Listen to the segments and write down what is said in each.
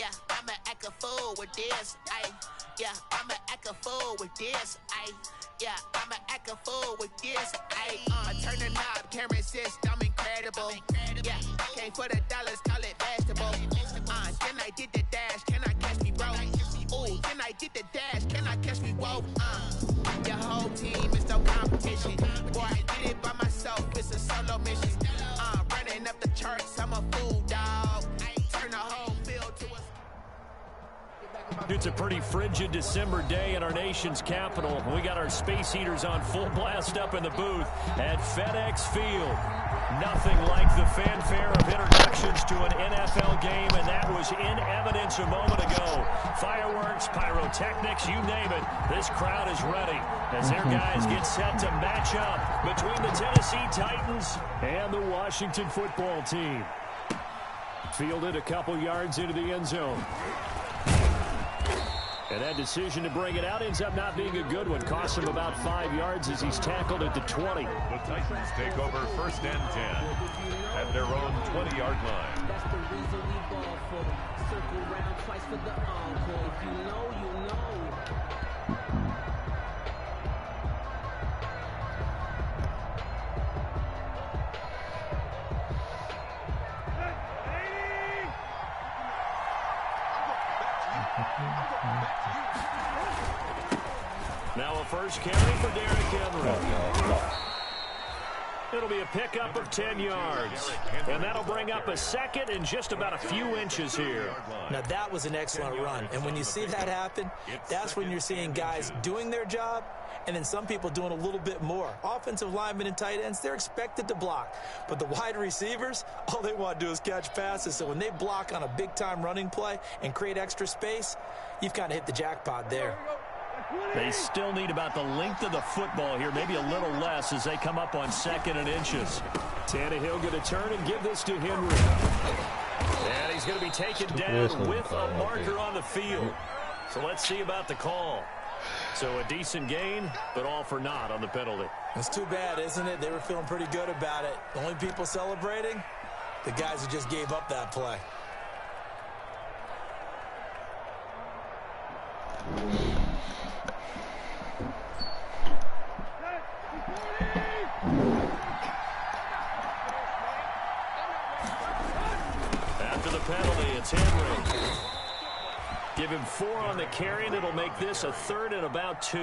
Yeah, I'ma act a fool with this. Yeah, I'ma act a fool with this. Yeah, I'ma act a fool with this. I turn the knob, camera assist, I'm incredible. Yeah, came for the dollars, call it vegetable. Then I did the dash, can I catch me, bro? Ooh, then I did the dash, can I catch me, whoa? Your whole team is no competition. Boy, I did it by myself, it's a solo mission. Running up the charts, I'm a fool, dog. Turn the whole field to a... It's a pretty frigid December day in our nation's capital. We got our space heaters on full blast up in the booth at FedEx Field. Nothing like the fanfare of introductions to an NFL game, and that was in evidence a moment ago. Fireworks, pyrotechnics, you name it. This crowd is ready as their guys get set to match up between the Tennessee Titans and the Washington football team. Fielded a couple yards into the end zone. And that decision to bring it out ends up not being a good one. Costs him about 5 yards as he's tackled at the 20. The Titans take over 1st and 10 at their own 20-yard line. That's the reason we ball for them. Circle around twice for the encore. If you know, you know. Now a first carry for Derrick Henry. It'll be a pickup of 10 yards. And that'll bring up a second and just about a few inches here. Now that was an excellent run. And when you see that happen, that's when you're seeing guys doing their job and then some people doing a little bit more. Offensive linemen and tight ends, they're expected to block. But the wide receivers, all they want to do is catch passes. So when they block on a big-time running play and create extra space, you've kind of hit the jackpot there. They still need about the length of the football here, maybe a little less as they come up on 2nd and inches. Tannehill going to turn and give this to Henry. And he's going to be taken down with a marker on the field. So let's see about the call. So a decent gain, but all for naught on the penalty. It's too bad, isn't it? They were feeling pretty good about it. The only people celebrating, the guys who just gave up that play. After the penalty, it's Henry. Give him 4 on the carry, and it'll make this a 3rd and about 2.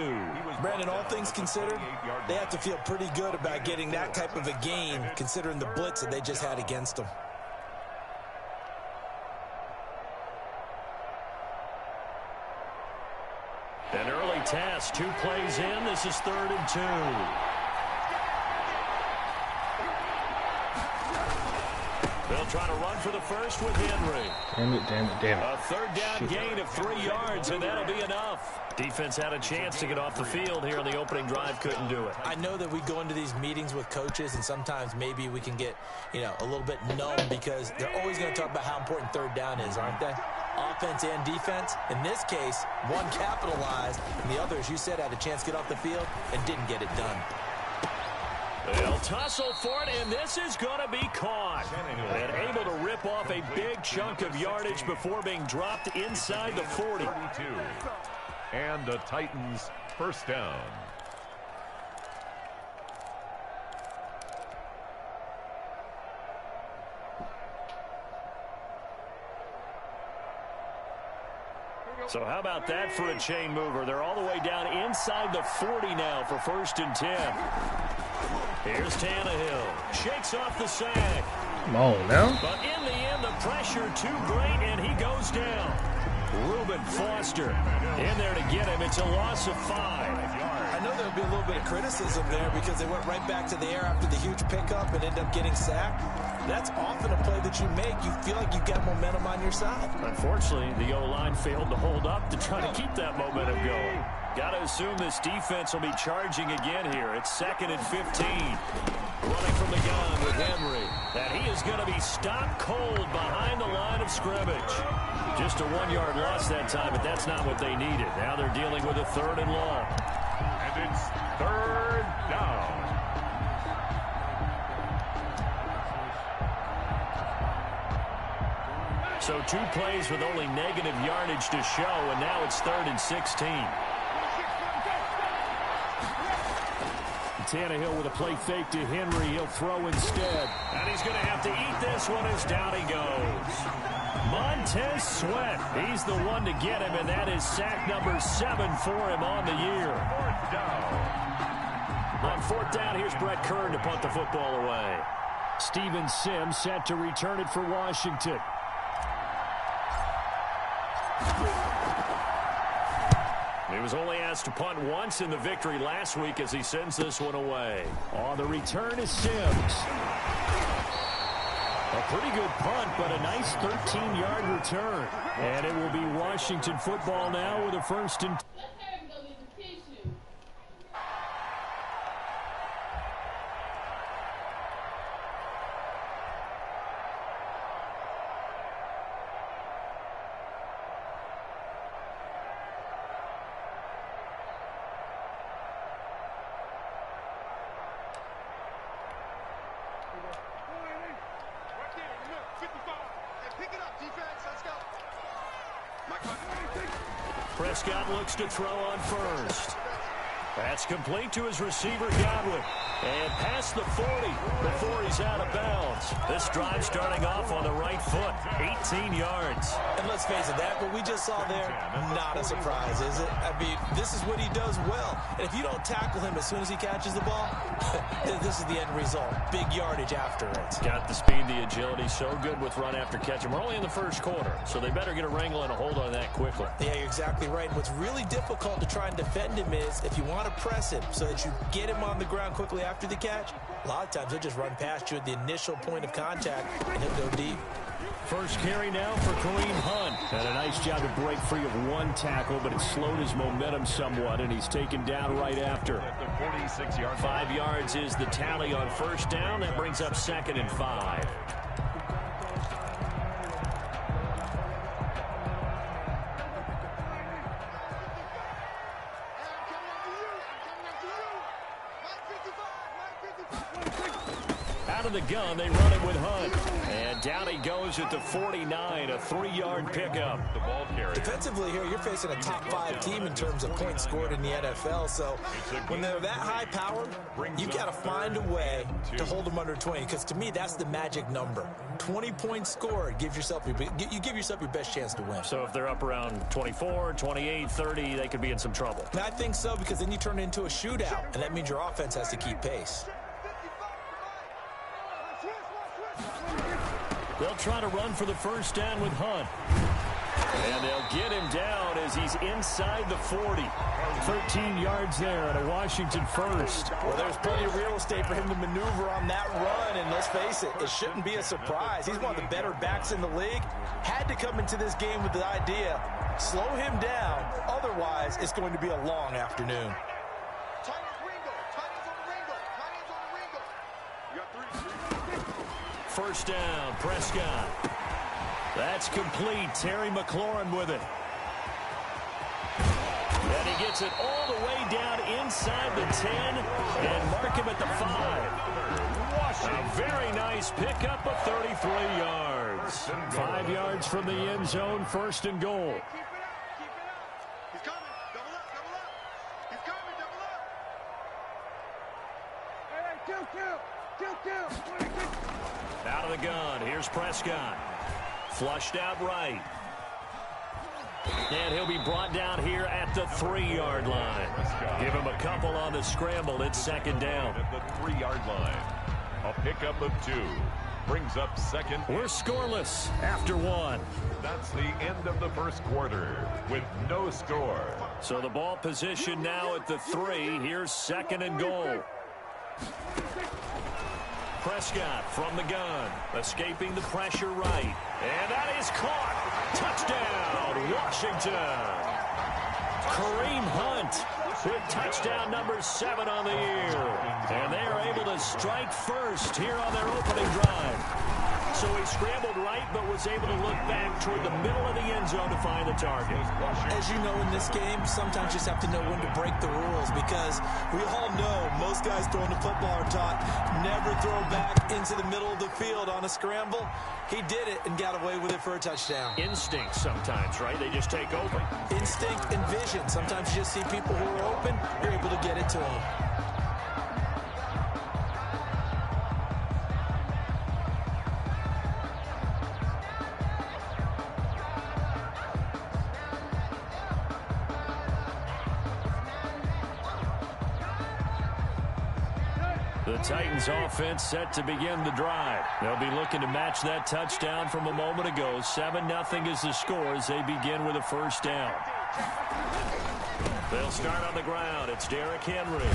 Brandon, all things considered, they have to feel pretty good about getting that type of a gain, considering the blitz that they just had against them. An early task, 2 plays in. This is 3rd and 2. They'll try to run for the first with Henry. Damn it. A 3rd down gain of 3 yards, and that'll be enough. Defense had a chance to get off the field here on the opening drive, couldn't do it. I know that we go into these meetings with coaches, and sometimes maybe we can get, a little bit numb because they're always going to talk about how important 3rd down is, aren't they? Offense and defense. In this case, one capitalized, and the other, as you said, had a chance to get off the field and didn't get it done. They'll tussle for it, and this is going to be caught. And able to rip off a big chunk of yardage before being dropped inside the 40. And the Titans 1st down. So how about that for a chain mover? They're all the way down inside the 40 now for 1st and 10. Here's Tannehill. Shakes off the sack. Come on now. But in the end, the pressure too great, and he goes down. Reuben Foster in there to get him. It's a loss of 5. I know there'll be a little bit of criticism there because they went right back to the air after the huge pickup and ended up getting sacked. That's often a play that you make. You feel like you've got momentum on your side. Unfortunately, the O-line failed to hold up to try to keep that momentum going. Got to assume this defense will be charging again here. It's 2nd and 15. Running from the gun with Henry. And he is going to be stopped cold behind the line of scrimmage. Just a 1-yard loss that time, but that's not what they needed. Now they're dealing with a 3rd and long. And it's 3rd down. So 2 plays with only negative yardage to show, and now it's 3rd and 16. Tannehill with a play fake to Henry. He'll throw instead. And he's going to have to eat this one as down he goes. Montez Sweat. He's the one to get him, and that is sack number 7 for him on the year. 4th down. On 4th down, here's Brett Kern to punt the football away. Steven Sims set to return it for Washington. He was only asked to punt once in the victory last week as he sends this one away. On the return is Sims. A pretty good punt, but a nice 13-yard return. And it will be Washington football now with a 1st and 10. Prescott looks to throw on 1st. That's complete to his receiver, Godwin. And past the 40 before he's out of bounds. This drive starting off on the right foot. 18 yards. And let's face it, that what we just saw there, not a surprise, is it? I mean, this is what he does well. And if you don't tackle him as soon as he catches the ball, this is the end result. Big yardage after it. Got the speed, the agility, so good with run after catch. And we're only in the 1st quarter, so they better get a wrangle and a hold on that quickly. Yeah, you're exactly right. And what's really difficult to try and defend him is if you want to press him so that you get him on the ground quickly after the catch, a lot of times he'll just run past you at the initial point of contact and he'll go deep. 1st carry now for Kareem Hunt. And a nice job to break free of 1 tackle, but it slowed his momentum somewhat, and he's taken down right after. 5 yards is the tally on 1st down. That brings up 2nd and 5. Out of the gun, they run it with Hunt. And down he goes at the 49, a 3-yard pickup. The ball carrier. Defensively here, you're facing a top 5 team in terms of points scored in the NFL. So when they're that high powered, you've got to find a way to hold them under 20. Because to me, that's the magic number. 20 points scored gives yourself you give yourself your best chance to win. So if they're up around 24, 28, 30, they could be in some trouble. And I think so, because then you turn it into a shootout, and that means your offense has to keep pace. They'll try to run for the 1st down with Hunt. And they'll get him down as he's inside the 40. 13 yards there and a Washington 1st. Well, there's plenty of real estate for him to maneuver on that run, and let's face it, it shouldn't be a surprise. He's one of the better backs in the league. Had to come into this game with the idea, slow him down, otherwise it's going to be a long afternoon. 1st down, Prescott. That's complete. Terry McLaurin with it. And he gets it all the way down inside the 10 and mark him at the 5. A very nice pickup of 33 yards. 5 yards from the end zone, 1st and goal. He's coming. Double up. He's coming. Double up. Hey, 2-2. Out of the gun, here's Prescott. Flushed out right. And he'll be brought down here at the 3-yard line. Give him a couple on the scramble. It's 2nd down. At the 3-yard line. A pickup of 2. Brings up 2nd. We're scoreless after 1. That's the end of the 1st quarter with no score. So the ball position now at the 3. Here's 2nd and goal. Prescott from the gun, escaping the pressure right. And that is caught. Touchdown, Washington. Kareem Hunt with touchdown number 7 on the year. And they are able to strike first here on their opening drive. So he scrambled right, but was able to look back toward the middle of the end zone to find the target. As you know, in this game, sometimes you just have to know when to break the rules, because we all know most guys throwing the football are taught never throw back into the middle of the field on a scramble. He did it and got away with it for a touchdown. Instinct sometimes, right? They just take over. Instinct and vision. Sometimes you just see people who are open, you're able to get it to them. The Titans offense set to begin the drive. They'll be looking to match that touchdown from a moment ago. 7-0 is the score as they begin with a first down. They'll start on the ground. It's Derrick Henry.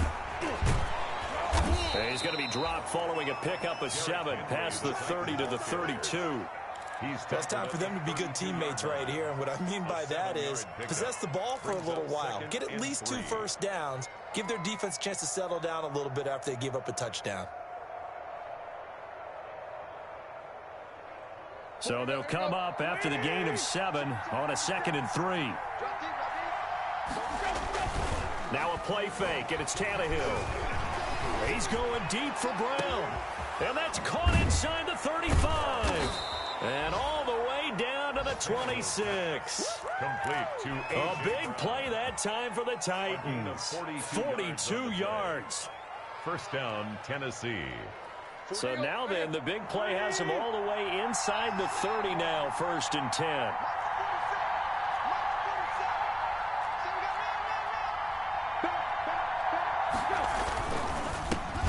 And he's going to be dropped following a pickup of 7 past the 30 to the 32. It's time for them to be good teammates right here. And what I mean by that is possess the ball for a little while. Get at least 2 first downs. Give their defense a chance to settle down a little bit after they give up a touchdown. So they'll come up after the gain of 7 on a 2nd and 3. Now a play fake, and it's Tannehill. He's going deep for Brown. And that's caught inside the 35. And all the way down to the 26. Complete to A big play that time for the Titans. 42 yards. First down, Tennessee. So now then, the big play has them all the way inside the 30 now, 1st and 10.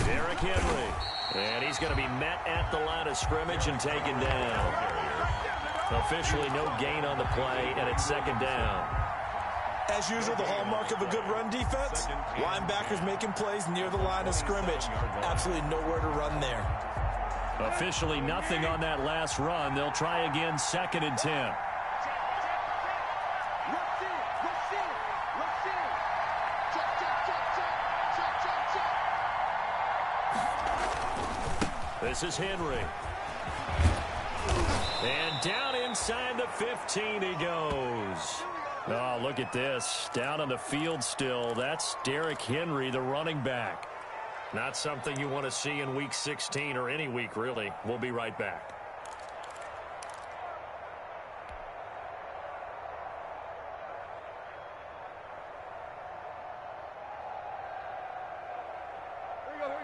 Derrick Henry. And he's going to be met at the line of scrimmage and taken down. Officially no gain on the play, and it's 2nd down. As usual, the hallmark of a good run defense, linebackers making plays near the line of scrimmage. Absolutely nowhere to run there. Officially nothing on that last run. They'll try again, 2nd and 10. This is Henry. And down inside the 15 he goes. Oh, look at this. Down on the field still. That's Derrick Henry, the running back. Not something you want to see in Week 16 or any week, really. We'll be right back.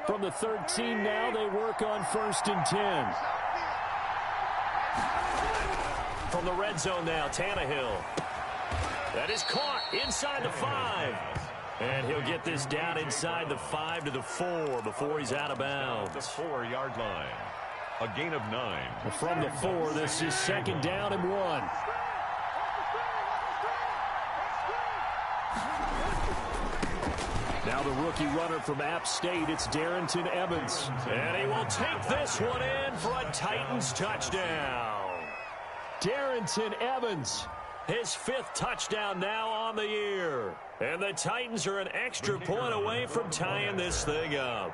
From the 13 now, they work on 1st and 10. From the red zone now, Tannehill. That is caught inside the 5. And he'll get this down inside the 5 to the 4 before he's out of bounds. The 4-yard line. A gain of 9. From the 4, this is 2nd down and 1. Now the rookie runner from App State, it's Darrington Evans. And he will take this one in for a Titans touchdown. Darrington Evans, his 5th touchdown now on the year. And the Titans are an extra point away from tying this thing up.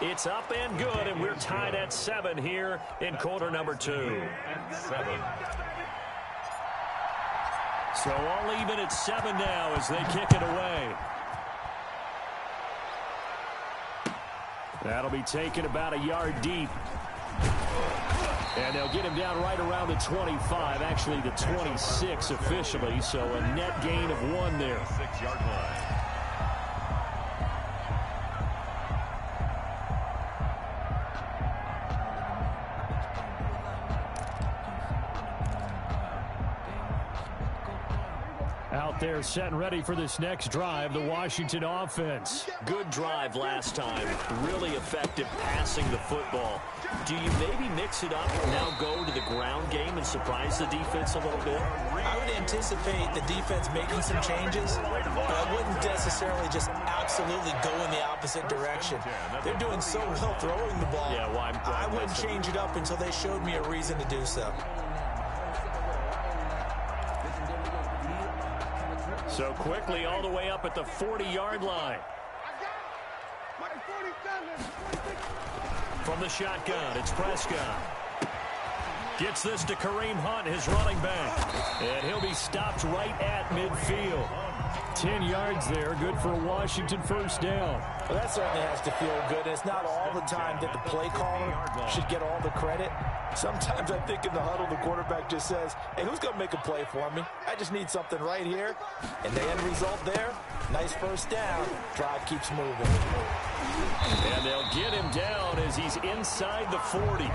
It's up and good, and we're tied at 7 here in quarter number 2. 7. So all even at 7 now as they kick it away. That'll be taken about a yard deep. And they'll get him down right around the 25, actually the 26 officially, so a net gain of 1 there. 6-yard line. Out there set and ready for this next drive, the Washington offense. Good drive last time. Really effective passing the football. Do you maybe mix it up and now go to the ground game and surprise the defense a little bit? I would anticipate the defense making some changes, but I wouldn't necessarily just absolutely go in the opposite direction. They're doing so well throwing the ball. Yeah, well, I wouldn't change it up until they showed me a reason to do so. So quickly all the way up at the 40-yard line. Michael 40. From the shotgun, it's Prescott. Gets this to Kareem Hunt, his running back. And he'll be stopped right at midfield. 10 yards there, good for a Washington first down. Well, that certainly has to feel good. It's not all the time that the play caller should get all the credit. Sometimes I think in the huddle, the quarterback just says, hey, who's going to make a play for me? I just need something right here. And the end result there, nice first down. Drive keeps moving. And they'll get him down as he's inside the 40.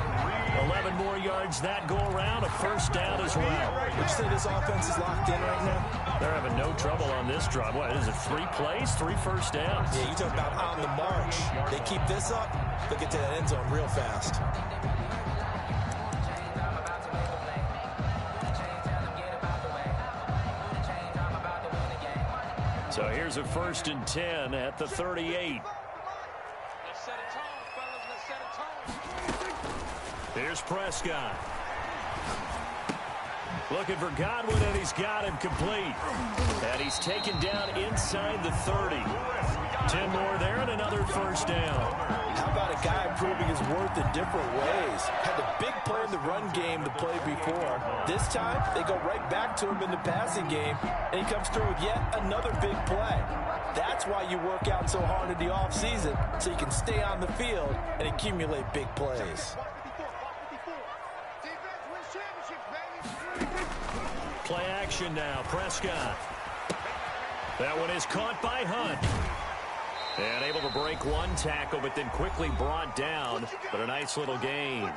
11 more yards that go around, a first down as well. Would you say this offense is locked in right now? They're having no trouble on this drive. What is it, 3 plays, 3 first downs? Yeah, you talk about on the march. They keep this up, they'll get to that end zone real fast. So here's a 1st and 10 at the 38. Here's Prescott. Looking for Godwin, and he's got him complete. And he's taken down inside the 30. 10 more there and another first down. How about a guy proving his worth in different ways? Had a big play in the run game the play before. This time, they go right back to him in the passing game, and he comes through with yet another big play. That's why you work out so hard in the offseason, so you can stay on the field and accumulate big plays. Play action now, Prescott. That one is caught by Hunt. And able to break one tackle, but then quickly brought down. But a nice little gain.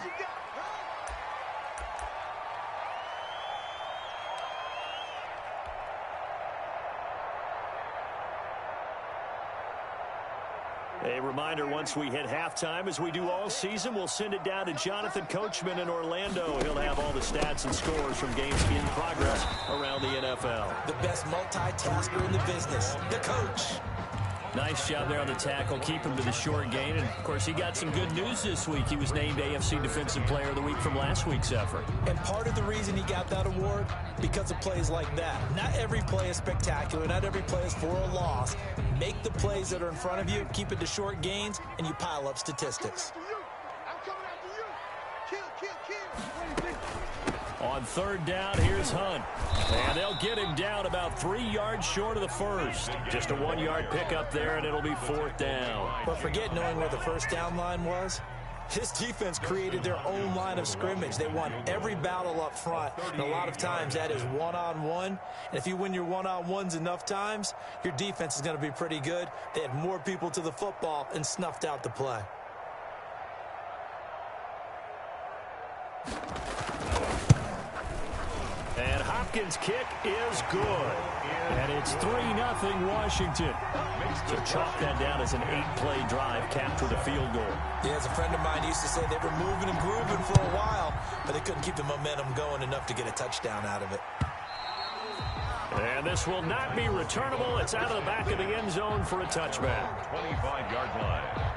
A reminder, once we hit halftime, as we do all season, we'll send it down to Jonathan Coachman in Orlando. He'll have all the stats and scores from games in progress around the NFL. The best multitasker in the business, the coach. Nice job there on the tackle. Keep him to the short gain. And, of course, he got some good news this week. He was named AFC Defensive Player of the Week from last week's effort. And part of the reason he got that award, because of plays like that. Not every play is spectacular. Not every play is for a loss. Make the plays that are in front of you, keep it to short gains, and you pile up statistics. On 3rd down, here's Hunt. And they'll get him down about 3 yards short of the first. Just a 1-yard pickup there, and it'll be 4th down. But forget knowing where the first down line was. His defense created their own line of scrimmage. They won every battle up front, and a lot of times that is one-on-one. And if you win your one-on-ones enough times, your defense is going to be pretty good. They had more people to the football and snuffed out the play. And Hopkins' kick is good. And it's 3-0 Washington. So chalk that down as an 8-play drive, captured a field goal. Yeah, as a friend of mine used to say, they were moving and grooving for a while, but they couldn't keep the momentum going enough to get a touchdown out of it. And this will not be returnable. It's out of the back of the end zone for a touchback. 25-yard line.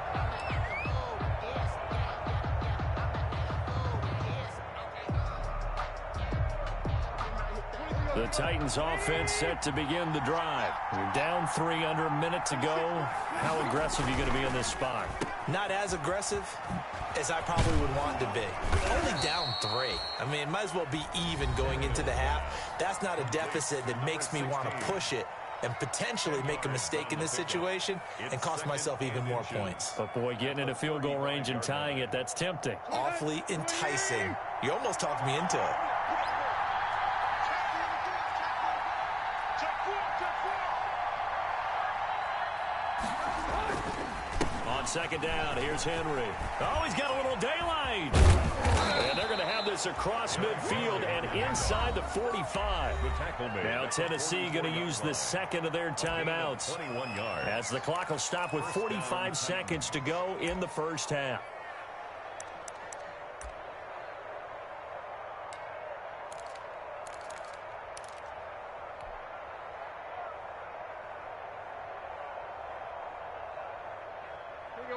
The Titans offense set to begin the drive. We're down 3 under a minute to go. How aggressive are you going to be in this spot? Not as aggressive as I probably would want to be. Only down 3. I mean, might as well be even going into the half. That's not a deficit that makes me want to push it and potentially make a mistake in this situation and cost myself even more points. But, boy, getting into field goal range and tying it, that's tempting. Awfully enticing. You almost talked me into it. On 2nd down, here's Henry. Oh, he's got a little daylight. And they're going to have this across midfield and inside the 45. Now Tennessee going to use the second of their timeouts. 21 yards. As the clock will stop with 45 seconds to go in the first half.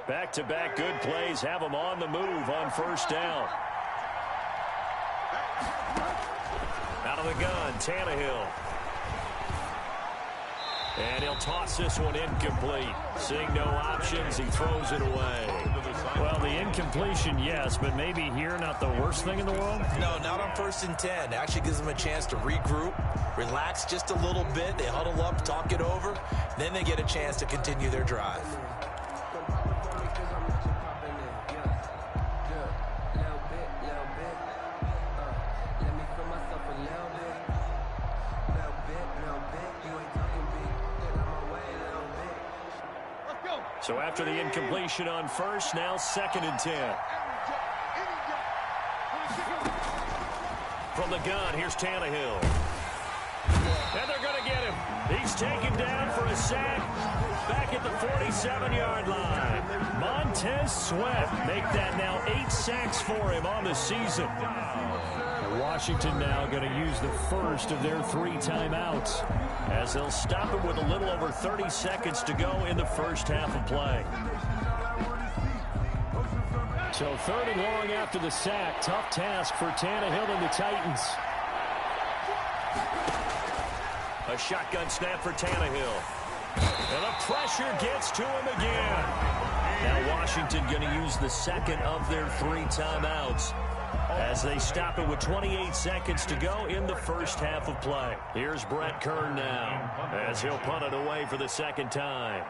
Back-to-back good plays have them on the move on 1st down. Out of the gun, Tannehill. And he'll toss this one incomplete. Seeing no options, he throws it away. Well, the incompletion, yes, but maybe here not the worst thing in the world? No, not on 1st and 10. Actually gives them a chance to regroup, relax just a little bit. They huddle up, talk it over. Then they get a chance to continue their drive. So after the incompletion on 1st, now 2nd and 10. From the gun, here's Tannehill. And they're going to get him. He's taken down for a sack back at the 47-yard line. Montez Sweat make that now 8 sacks for him on the season. Washington now going to use the first of their 3 timeouts as they'll stop it with a little over 30 seconds to go in the first half of play. So 3rd and long after the sack. Tough task for Tannehill and the Titans. A shotgun snap for Tannehill. And the pressure gets to him again. Now Washington going to use the second of their 3 timeouts as they stop it with 28 seconds to go in the first half of play. Here's Brett Kern now as he'll punt it away for the 2nd time.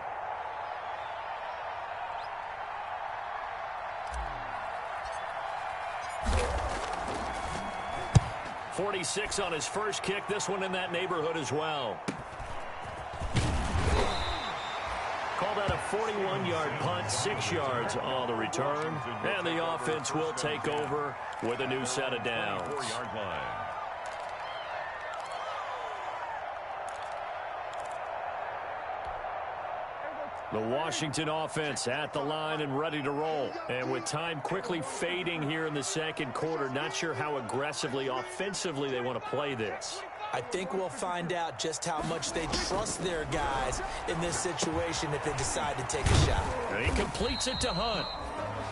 .46 on his first kick. This one in that neighborhood as well. Call that a 41-yard punt, 6 yards on the return. And the offense will take over with a new set of downs. 4-yard line. The Washington offense at the line and ready to roll. And with time quickly fading here in the 2nd quarter, not sure how aggressively, offensively they want to play this. I think we'll find out just how much they trust their guys in this situation if they decide to take a shot. And he completes it to Hunt.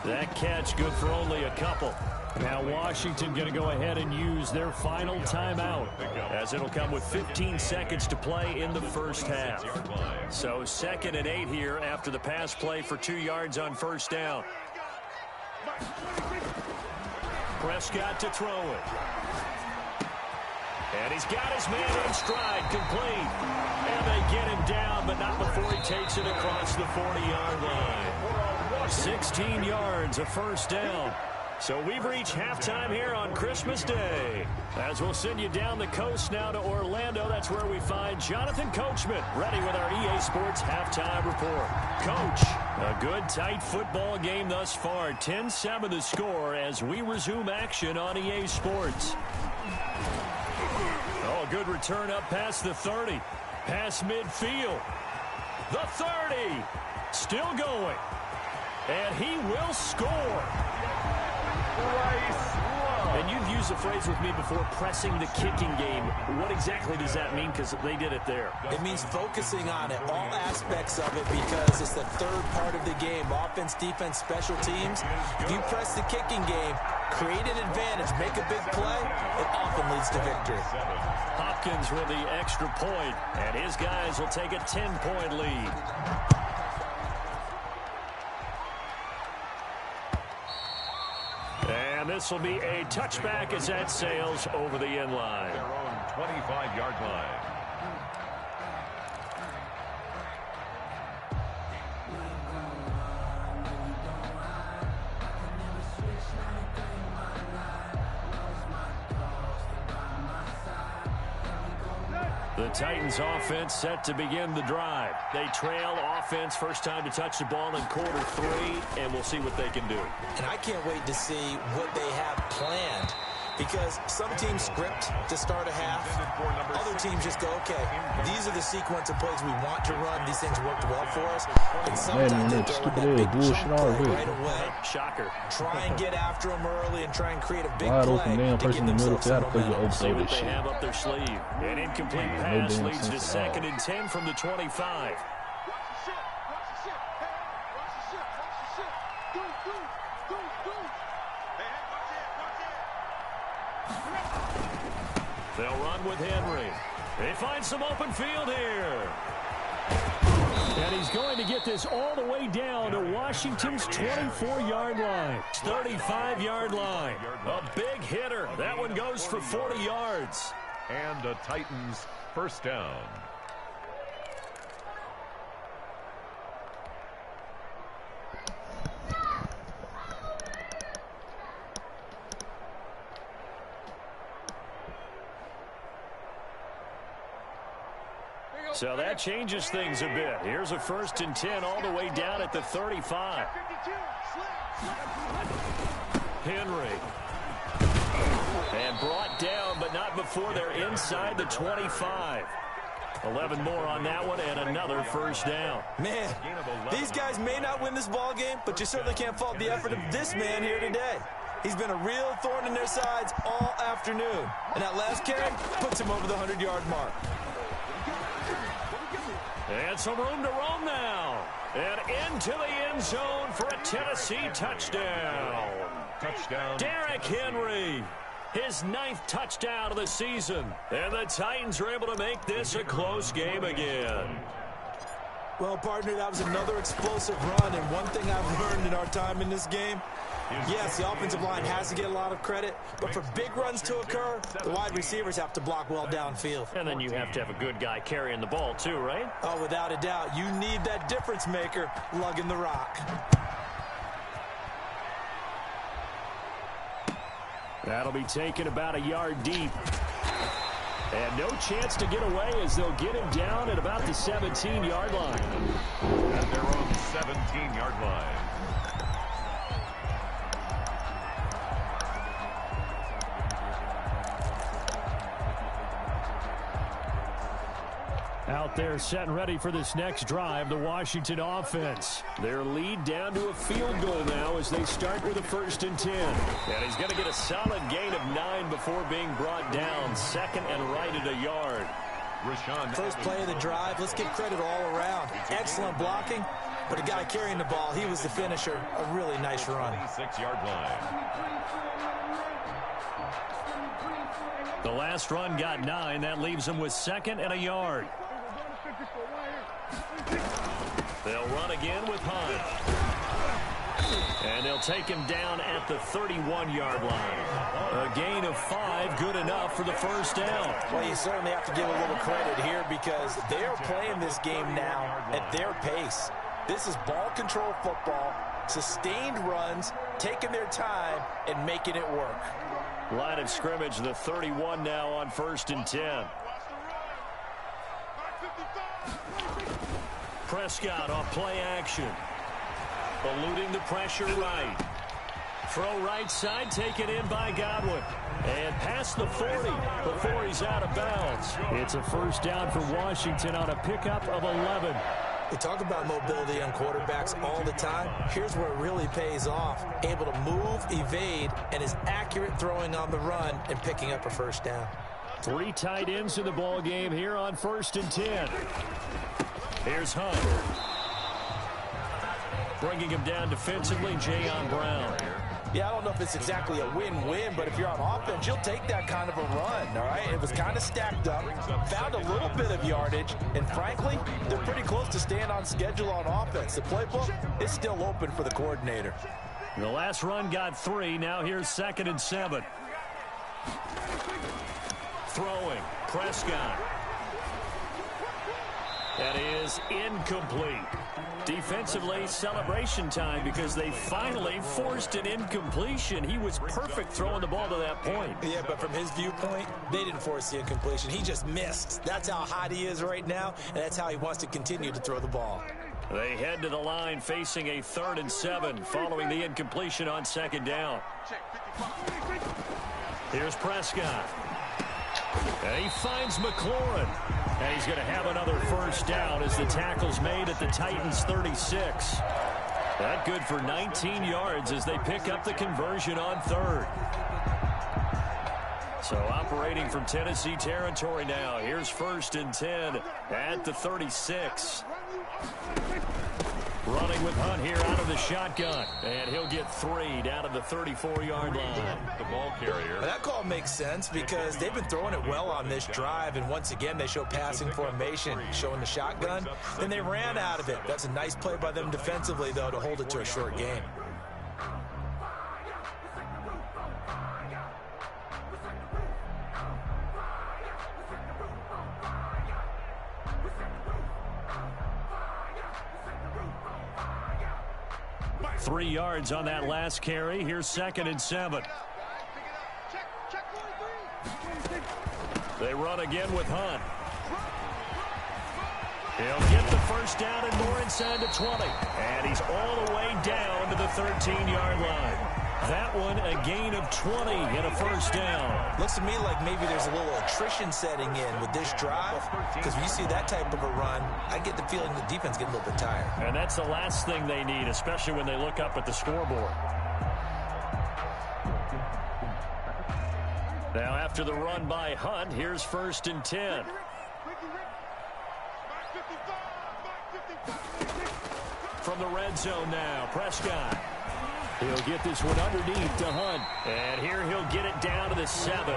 That catch good for only a couple. Now Washington going to go ahead and use their final timeout as it'll come with 15 seconds to play in the first half. So 2nd and 8 here after the pass play for 2 yards on 1st down. Prescott to throw it. And he's got his man in stride, complete. And they get him down, but not before he takes it across the 40-yard line. 16 yards, a 1st down. So we've reached halftime here on Christmas Day. As we'll send you down the coast now to Orlando, that's where we find Jonathan Coachman, ready with our EA Sports halftime report. Coach, a good, tight football game thus far. 10-7 the score as we resume action on EA Sports. Oh, good return up past the 30. Past midfield. The 30. Still going. And he will score. And you've used the phrase with me before, pressing the kicking game. What exactly does that mean? Because they did it there. It means focusing on it, all aspects of it, because it's the 3rd part of the game. Offense, defense, special teams. If you press the kicking game, create an advantage, make a big play, it often leads to victory. Hopkins with the extra point, and his guys will take a 10-point lead. And this will be a touchback as that sails over the end line. Their own 25-yard line. The Titans offense set to begin the drive. They trail offense, first time to touch the ball in quarter 3, and we'll see what they can do. And I can't wait to see what they have planned, because some teams script to start a half. Other teams just go, okay, these are the sequence of plays we want to run. These things worked well for us. And sometimes they throw in that big chunk play right away. Shocker. Try and get after them early and try and create a big Wide play open man, to person give in the middle, themselves some gotta play momentum. the See overthrow what this they shit. have up their sleeve. An incomplete No pass damn leads to sense at all. 2nd and 10 from the 25. Watch the shit. Watch the shit. Hey, watch the shit. Watch the shit. Do. Hey, watch it. They'll run with Henry. They find some open field here. And he's going to get this all the way down to Washington's 24-yard line. 35-yard line. A big hitter. That one goes for 40 yards. And the Titans first down. So that changes things a bit. Here's a 1st and 10 all the way down at the 35. Henry. And brought down, but not before they're inside the 25. 11 more on that one and another first down. Man, these guys may not win this ball game, but you certainly can't fault the effort of this man here today. He's been a real thorn in their sides all afternoon. And that last carry puts him over the 100-yard mark. And some room to roam now. And into the end zone for a Tennessee touchdown. Touchdown. Derrick Henry. His 9th touchdown of the season. And the Titans are able to make this a close game again. Well, partner, that was another explosive run. And one thing I've learned in our time in this game, yes, the offensive line has to get a lot of credit, but for big runs to occur, the wide receivers have to block well downfield. And then you have to have a good guy carrying the ball too, right? Oh, without a doubt. You need that difference maker lugging the rock. That'll be taken about a yard deep. And no chance to get away as they'll get him down at about the 17-yard line. At their own 17-yard line. Out there set and ready for this next drive, the Washington offense. Their lead down to a field goal now as they start with a 1st and 10. And he's going to get a solid gain of 9 before being brought down. 2nd and right at a yard. First play of the drive, let's give credit all around. Excellent blocking, but the guy carrying the ball, he was the finisher. A really nice run. 26-yard line. The last run got 9. That leaves them with 2nd and a yard. They'll run again with Hunt. And they'll take him down at the 31-yard line. A gain of 5, good enough for the first down. Well, you certainly have to give a little credit here because they are playing this game now at their pace. This is ball control football, sustained runs, taking their time, and making it work. Line of scrimmage, the 31 now on 1st and 10. Prescott off play action. Eluding the pressure right. Throw right side, taken in by Godwin. And past the 40 before he's out of bounds. It's a first down for Washington on a pickup of 11. We talk about mobility on quarterbacks all the time. Here's where it really pays off. Able to move, evade, and is accurate throwing on the run and picking up a first down. 3 tight ends in the ball game here on 1st and 10. Here's Hunt. Bringing him down defensively, Jayon Brown. Yeah, I don't know if it's exactly a win-win, but if you're on offense, you'll take that kind of a run, all right? It was kind of stacked up, found a little bit of yardage, and frankly, they're pretty close to staying on schedule on offense. The playbook is still open for the coordinator. The last run got 3. Now here's 2nd and 7. Throwing. Prescott. That is incomplete. Defensively, celebration time because they finally forced an incompletion. He was perfect throwing the ball to that point. Yeah, but from his viewpoint, they didn't force the incompletion. He just missed. That's how hot he is right now, and that's how he wants to continue to throw the ball. They head to the line facing a 3rd and 7 following the incompletion on 2nd down. Here's Prescott. And he finds McLaurin. And he's going to have another first down as the tackle's made at the Titans' 36. That good for 19 yards as they pick up the conversion on 3rd. So operating from Tennessee territory now. Here's 1st and 10 at the 36. Running with Hunt here out of the shotgun. And he'll get 3 down to the 34-yard line. The ball carrier. Well, that call makes sense because they've been throwing it well on this drive, and once again they show passing formation, showing the shotgun, and they ran out of it. That's a nice play by them defensively, though, to hold it to a short game. Three yards on that last carry. Here's 2nd and 7. They run again with Hunt. He'll get the first down and more inside the 20. And he's all the way down to the 13-yard line. That one a gain of 20 and a first down. Looks to me like maybe there's a little attrition setting in with this drive, because when you see that type of a run, I get the feeling the defense getting a little bit tired. And that's the last thing they need, especially when they look up at the scoreboard. Now after the run by Hunt, here's 1st and 10. From the red zone now, Prescott. He'll get this one underneath to Hunt. And here he'll get it down to the 7.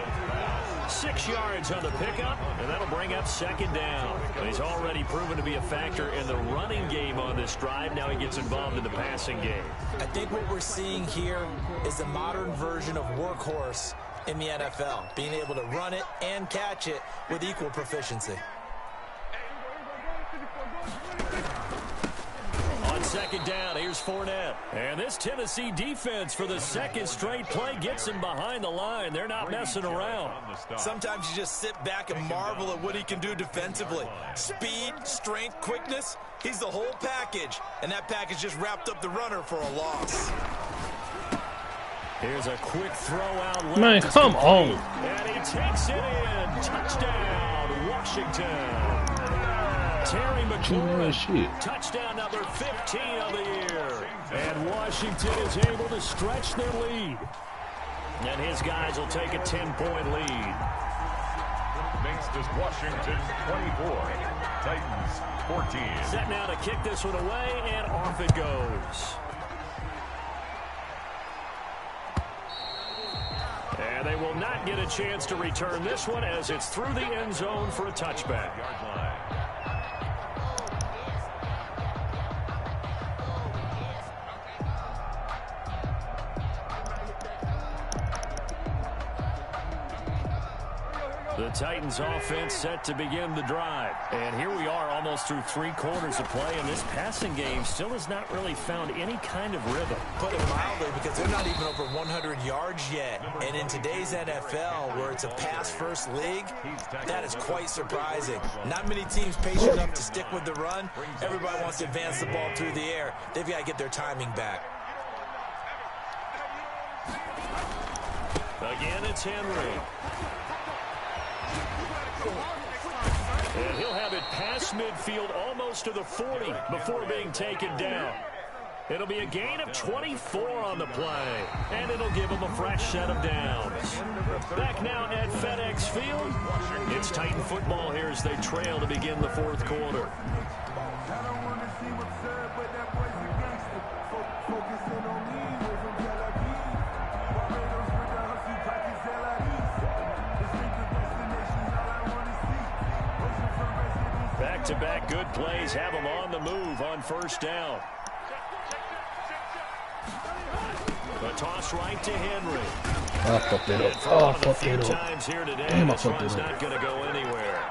6 yards on the pickup, and that'll bring up 2nd down. He's already proven to be a factor in the running game on this drive. Now he gets involved in the passing game. I think what we're seeing here is the modern version of workhorse in the NFL, being able to run it and catch it with equal proficiency. On 2nd down, here's Fournette. And this Tennessee defense for the 2nd straight play gets him behind the line. They're not messing around. Sometimes you just sit back and marvel at what he can do defensively. Speed, strength, quickness, he's the whole package. And that package just wrapped up the runner for a loss. Here's a quick throw out. Man, come on. And he takes it in. Touchdown, Washington. Terry McLaurin, touchdown number 15 of the year. And Washington is able to stretch their lead. And his guys will take a 10-point lead. Makes this Washington 24. Titans 14. Set now to kick this one away, and off it goes. And they will not get a chance to return this one as it's through the end zone for a touchback. The Titans offense set to begin the drive. And here we are almost through 3 quarters of play, and this passing game still has not really found any kind of rhythm. Put it mildly, because they're not even over 100 yards yet. And in today's NFL, where it's a pass-first league, that is quite surprising. Not many teams patient enough to stick with the run. Everybody wants to advance the ball through the air. They've got to get their timing back. Again, it's Henry. And he'll have it past midfield almost to the 40 before being taken down. It'll be a gain of 24 on the play, and it'll give him a fresh set of downs. Back now at FedEx Field, it's Titan football here as they trail to begin the 4th quarter. Back-to-back good plays have them on the move on 1st down. The toss right to Henry. I fucked it up. Oh, I fucked it up. Times here today, Damn, I this fucked one's it up. not going to go anywhere.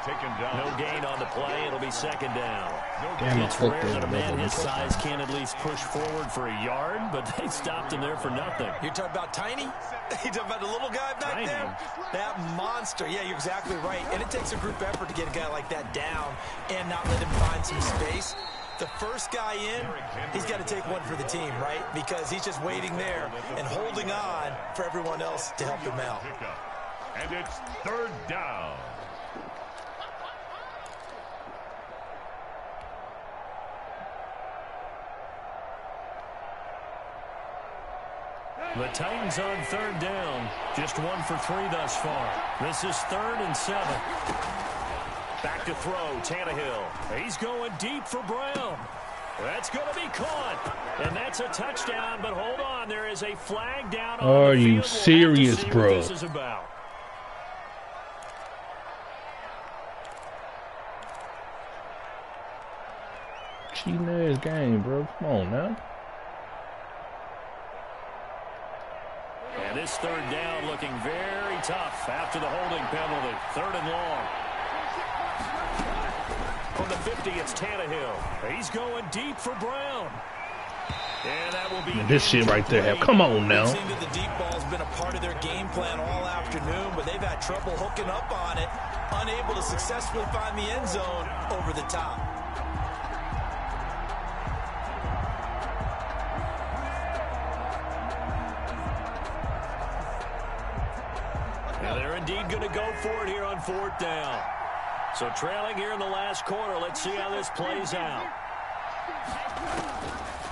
Taken down. No gain on the play. It'll be 2nd down. Damn, I It's fucked rare it that a up. man his size can at least push forward for a yard, but they stopped him there for nothing. You're talking about Tiny? You're talking about the little guy back Tiny. there? That monster. Yeah, you're exactly right. And it takes a group effort to get a guy like that down and not let him find some space. The first guy in, he's got to take one for the team, right? Because he's just waiting there and holding on for everyone else to help him out. And it's 3rd down. The Titans on 3rd down. Just 1 for 3 thus far. This is 3rd and 7. Back to throw, Tannehill. He's going deep for Brown. That's going to be caught. And that's a touchdown, but hold on. There is a flag down on Are the you field. serious, We'll have to see bro? what this is about. Cheating ass game, bro. Come on now. And this third down looking very tough after the holding penalty. 3rd and long. From the 50, it's Tannehill. He's going deep for Brown. And that will be This shit right there. Come on now. It seems that the deep ball's been a part of their game plan all afternoon, but they've had trouble hooking up on it, unable to successfully find the end zone over the top. And they're indeed going to go for it here on 4th down. So trailing here in the last quarter. Let's see how this plays out.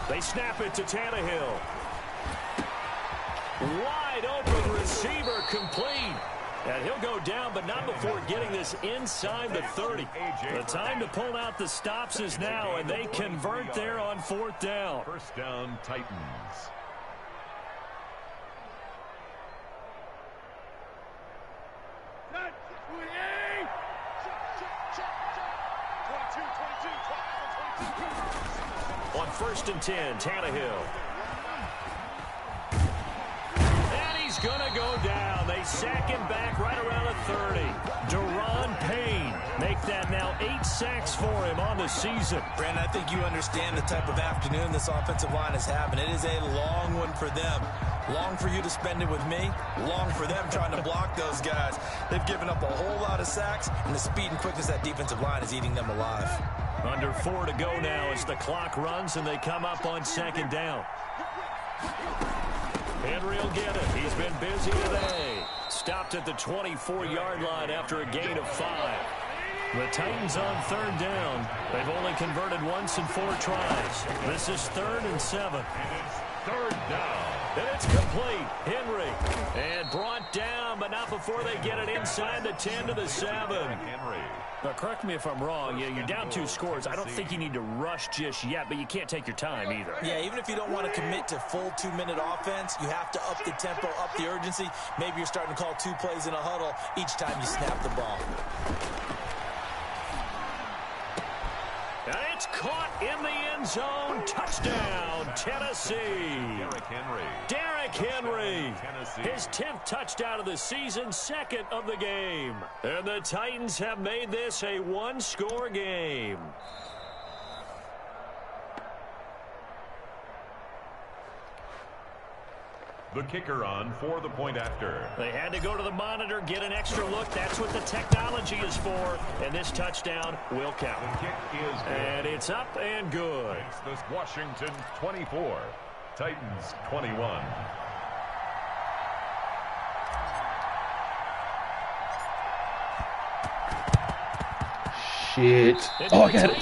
They snap it to Tannehill. Wide open receiver complete. And he'll go down, but not before getting this inside the 30. The time to pull out the stops is now, and they convert there on 4th down. 1st down, Titans. On 1st and 10, Tannehill. And he's going to go down. They sack him back right around the 30. Deron Payne make that now 8 sacks for him on the season. Brandon, I think you understand the type of afternoon this offensive line is having. It is a long one for them. Long for you to spend it with me. Long for them trying to block those guys. They've given up a whole lot of sacks, and the speed and quickness of that defensive line is eating them alive. Under 4 to go now as the clock runs and they come up on 2nd down. Henry will get it. He's been busy today. Stopped at the 24-yard line after a gain of 5. The Titans on 3rd down. They've only converted once in 4 tries. This is 3rd and 7. 3rd down. And it's complete. Henry. And brought down, but not before they get it inside the 10 to the 7. Henry. Now, correct me if I'm wrong. Yeah, you're down 2 scores. I don't think you need to rush just yet, but you can't take your time either. Yeah, even if you don't want to commit to full 2-minute offense, you have to up the tempo, up the urgency. Maybe you're starting to call 2 plays in a huddle each time you snap the ball. And it's caught in the end zone. Touchdown, Tennessee. Derrick Henry. Derrick Henry. Tennessee. His 10th touchdown of the season, 2nd of the game. And the Titans have made this a 1-score game. The kicker on for the point after. They had to go to the monitor, get an extra look. That's what the technology is for. And this touchdown will count. The kick is good. And it's up and good. Makes this Washington 24, Titans 21. Shit. Oh, I got it.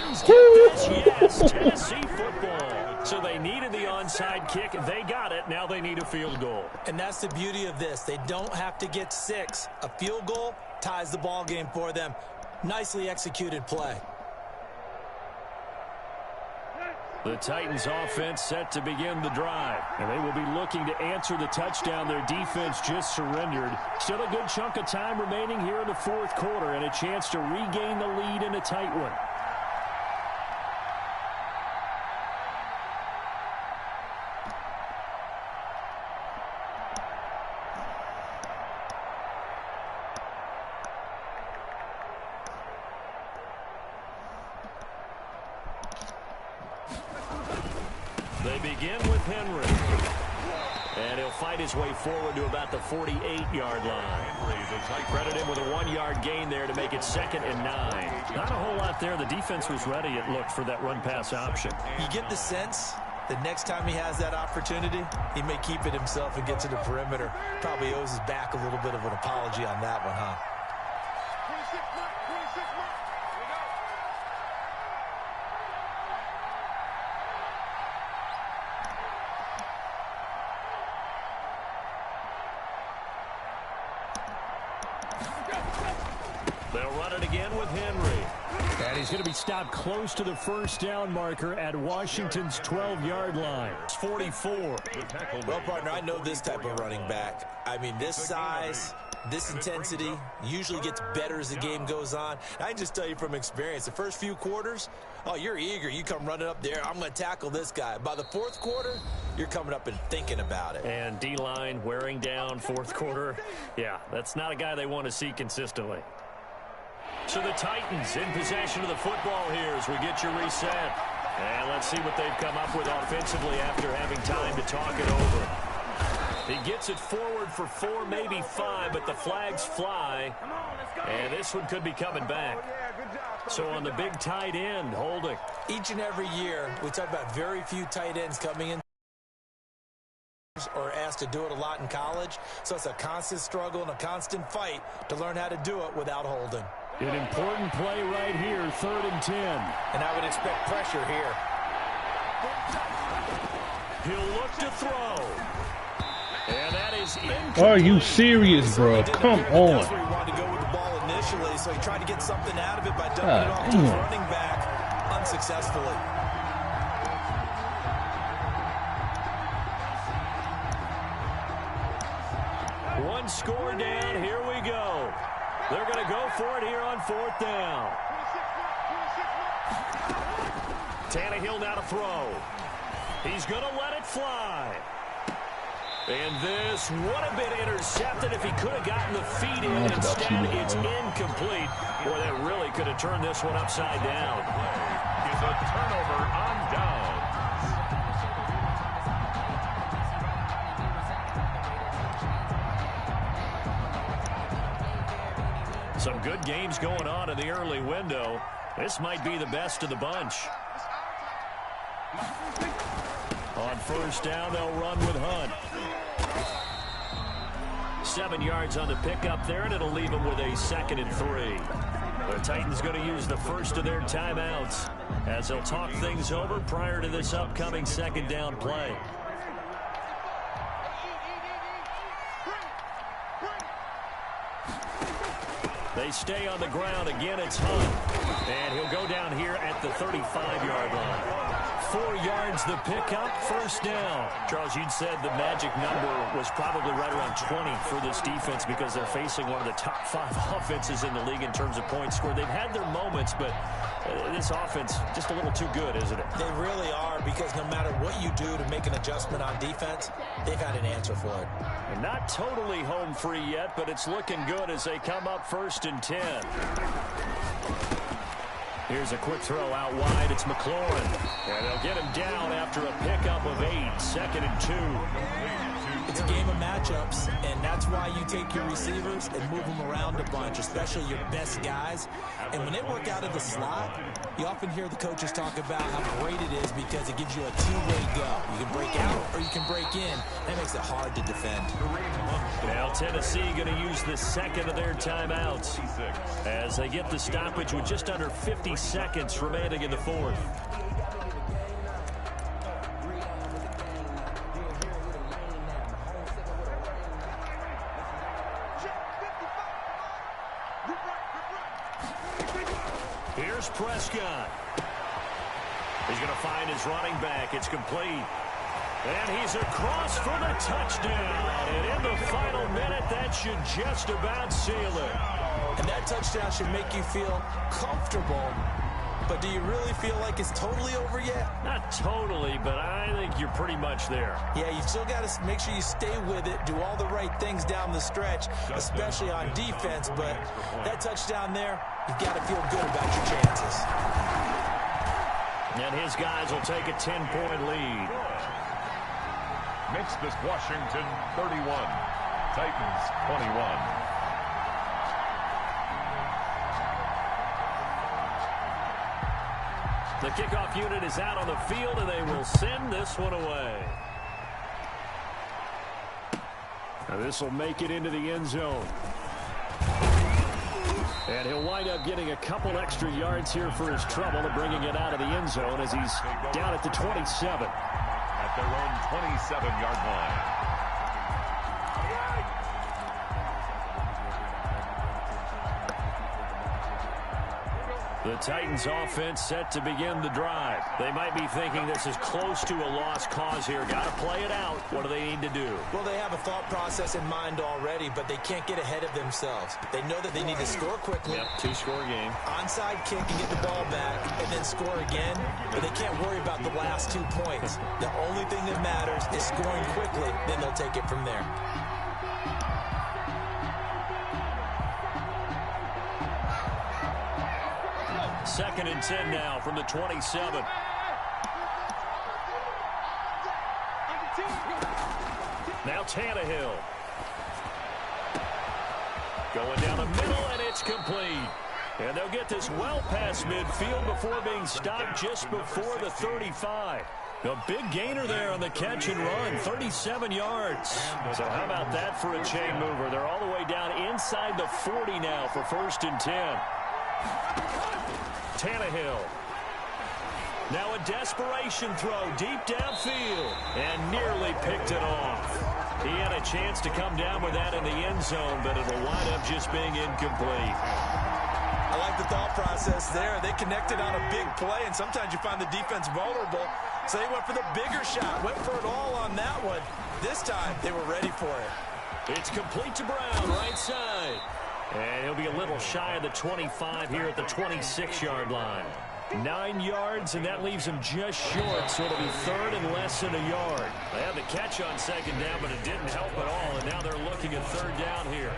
Yes, Tennessee football. So they needed the onside kick. They got it. Now they need a field goal. And that's the beauty of this. They don't have to get 6. A field goal ties the ball game for them. Nicely executed play. The Titans offense set to begin the drive. And they will be looking to answer the touchdown their defense just surrendered. Still a good chunk of time remaining here in the 4th quarter and a chance to regain the lead in a tight one. They begin with Henry. And he'll fight his way forward to about the 48-yard line. Credit him with a 1-yard gain there to make it 2nd and 9. Not a whole lot there. The defense was ready, it looked, for that run-pass option. You get the sense that next time he has that opportunity, he may keep it himself and get to the perimeter. Probably owes his back a little bit of an apology on that one, huh? 26 mark, 26 mark. Here we go. They'll run it again with Henry. And he's going to be stopped close to the first down marker at Washington's 12-yard line. It's 44. Well, partner, I know this type of running back. I mean, this size, this intensity usually gets better as the game goes on. I can just tell you from experience, the first few quarters, oh, you're eager. You come running up there, I'm going to tackle this guy. By the fourth quarter, you're coming up and thinking about it. And D-line wearing down fourth quarter. Yeah, that's not a guy they want to see consistently. So the Titans in possession of the football here as we get your reset. And let's see what they've come up with offensively after having time to talk it over. He gets it forward for 4, maybe 5, but the flags fly. And this one could be coming back. So on the big tight end, holding. Each and every year, we talk about very few tight ends coming in or asked to do it a lot in college. So it's a constant struggle and a constant fight to learn how to do it without holding. An important play right here, 3rd and 10. And I would expect pressure here. He'll look to throw. And that is incomplete. Are you serious, bro? Come on. That's where he wanted to go with the ball initially, so he tried to get something out of it by dumping it off to his running back unsuccessfully. One score down. Here we go. They're going to go for it here on 4th down. Tannehill now to throw. He's going to let it fly. And this would have been intercepted if he could have gotten the feet in. Instead, it's incomplete. Boy, that really could have turned this one upside down. Is a turnover on downs. Some good games going on in the early window. This might be the best of the bunch. On 1st down, they'll run with Hunt. 7 yards on the pickup there, and it'll leave them with a 2nd and 3. The Titans going to use the first of their timeouts as they'll talk things over prior to this upcoming 2nd down play. They stay on the ground. Again, it's Hunt. And he'll go down here at the 35-yard line. 4 yards the pickup, 1st down. Charles, you'd said the magic number was probably right around 20 for this defense because they're facing one of the top 5 offenses in the league in terms of points scored. They've had their moments, but this offense just a little too good, isn't it? They really are, because no matter what you do to make an adjustment on defense, they've had an answer for it. And not totally home free yet, but it's looking good as they come up 1st and 10. Here's a quick throw out wide. It's McLaurin. And they'll get him down after a pickup of 8. 2nd and 2. It's a game of matchups, and that's why you take your receivers and move them around a bunch, especially your best guys. And when they work out of the slot, you often hear the coaches talk about how great it is because it gives you a two-way go. You can break out or you can break in. That makes it hard to defend. Now Tennessee going to use the 2nd of their timeouts as they get the stoppage with just under 50 seconds remaining in the 4th. Here's Prescott. He's going to find his running back. It's complete. And he's across for the touchdown. And in the final minute, that should just about seal it. And that touchdown should make you feel comfortable. But do you really feel like it's totally over yet? Not totally, but I think you're pretty much there. Yeah, you still got to make sure you stay with it, do all the right things down the stretch, especially on defense. But that touchdown there, you've got to feel good about your chances. And his guys will take a 10-point lead. Makes this Washington 31, Titans 21. The kickoff unit is out on the field, and they will send this one away. Now this will make it into the end zone. And he'll wind up getting a couple extra yards here for his trouble and bringing it out of the end zone as he's down at the 27. At their own 27-yard line. The Titans offense set to begin the drive. They might be thinking this is close to a lost cause here. Got to play it out. What do they need to do? Well, they have a thought process in mind already, but they can't get ahead of themselves. They know that they need to score quickly. Yep, two-score game. Onside kick and get the ball back and then score again, but they can't worry about the last 2 points. The only thing that matters is scoring quickly, then they'll take it from there. Second and 10 now from the 27. Now Tannehill. Going down the middle, and it's complete. And they'll get this well past midfield before being stopped just before the 35. A big gainer there on the catch and run, 37 yards. So how about that for a chain mover? They're all the way down inside the 40 now for 1st and 10. Tannehill. Now a desperation throw deep downfield and nearly picked it off. He had a chance to come down with that in the end zone, but it'll wind up just being incomplete. I like the thought process there. They connected on a big play, and sometimes you find the defense vulnerable. So they went for the bigger shot, went for it all on that one. This time, they were ready for it. It's complete to Brown, right side. And he'll be a little shy of the 25 here at the 26-yard line. 9 yards, and that leaves him just short, so it'll be 3rd and less than a yard. They had the catch on 2nd down, but it didn't help at all, and now they're looking at 3rd down here.